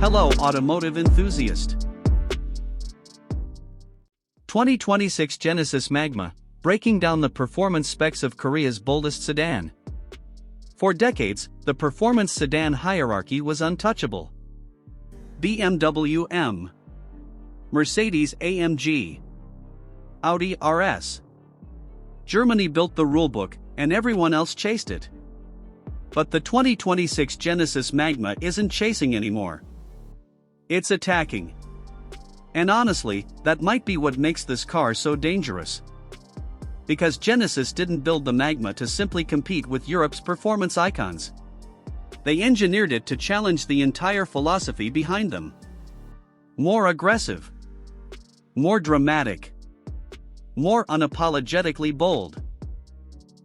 Hello automotive enthusiast. 2026 Genesis Magma, breaking down the performance specs of Korea's boldest sedan. For decades, the performance sedan hierarchy was untouchable. BMW M, Mercedes AMG, Audi RS. Germany built the rulebook, and everyone else chased it. But the 2026 Genesis Magma isn't chasing anymore. It's attacking. And honestly, that might be what makes this car so dangerous. Because Genesis didn't build the Magma to simply compete with Europe's performance icons. They engineered it to challenge the entire philosophy behind them. More aggressive. More dramatic. More unapologetically bold.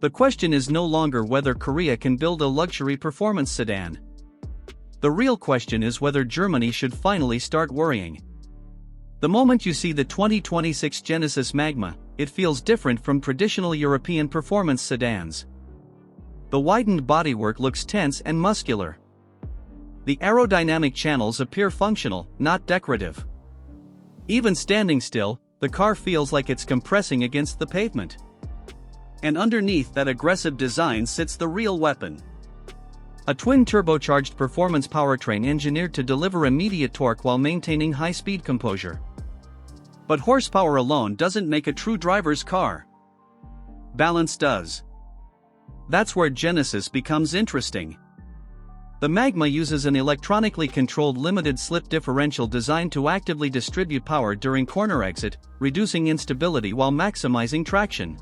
The question is no longer whether Korea can build a luxury performance sedan. The real question is whether Germany should finally start worrying. The moment you see the 2026 Genesis Magma, it feels different from traditional European performance sedans. The widened bodywork looks tense and muscular. The aerodynamic channels appear functional, not decorative. Even standing still, the car feels like it's compressing against the pavement. And underneath that aggressive design sits the real weapon. A twin-turbocharged performance powertrain engineered to deliver immediate torque while maintaining high-speed composure. But horsepower alone doesn't make a true driver's car. Balance does. That's where Genesis becomes interesting. The Magma uses an electronically controlled limited-slip differential designed to actively distribute power during corner exit, reducing instability while maximizing traction.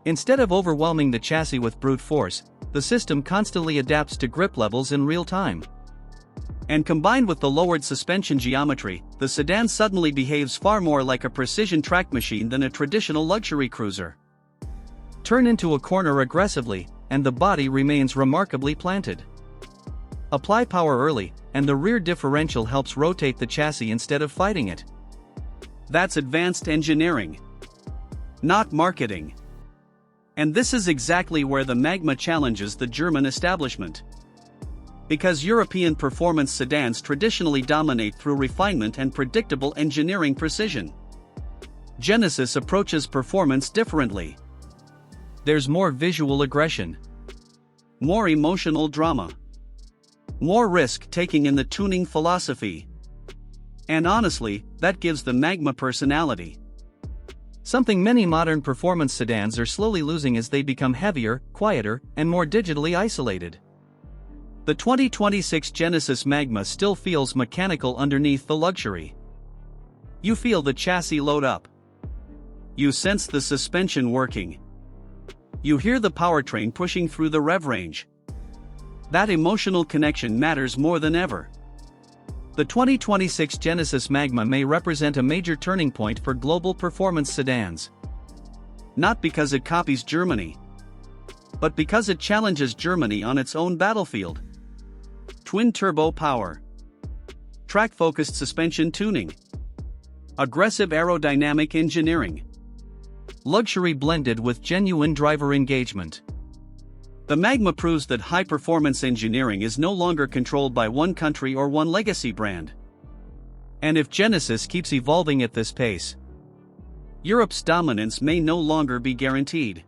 Instead of overwhelming the chassis with brute force, the system constantly adapts to grip levels in real time. And combined with the lowered suspension geometry, the sedan suddenly behaves far more like a precision track machine than a traditional luxury cruiser. Turn into a corner aggressively, and the body remains remarkably planted. Apply power early, and the rear differential helps rotate the chassis instead of fighting it. That's advanced engineering. Not marketing. And this is exactly where the Magma challenges the German establishment. Because European performance sedans traditionally dominate through refinement and predictable engineering precision, Genesis approaches performance differently. There's more visual aggression, more emotional drama, more risk-taking in the tuning philosophy. And honestly, that gives the Magma personality. Something many modern performance sedans are slowly losing as they become heavier, quieter, and more digitally isolated. The 2026 Genesis Magma still feels mechanical underneath the luxury. You feel the chassis load up. You sense the suspension working. You hear the powertrain pushing through the rev range. That emotional connection matters more than ever. The 2026 Genesis Magma may represent a major turning point for global performance sedans. Not because it copies Germany, but because it challenges Germany on its own battlefield. Twin-turbo power, track-focused suspension tuning, aggressive aerodynamic engineering, luxury blended with genuine driver engagement. The Magma proves that high-performance engineering is no longer controlled by one country or one legacy brand. And if Genesis keeps evolving at this pace, Europe's dominance may no longer be guaranteed.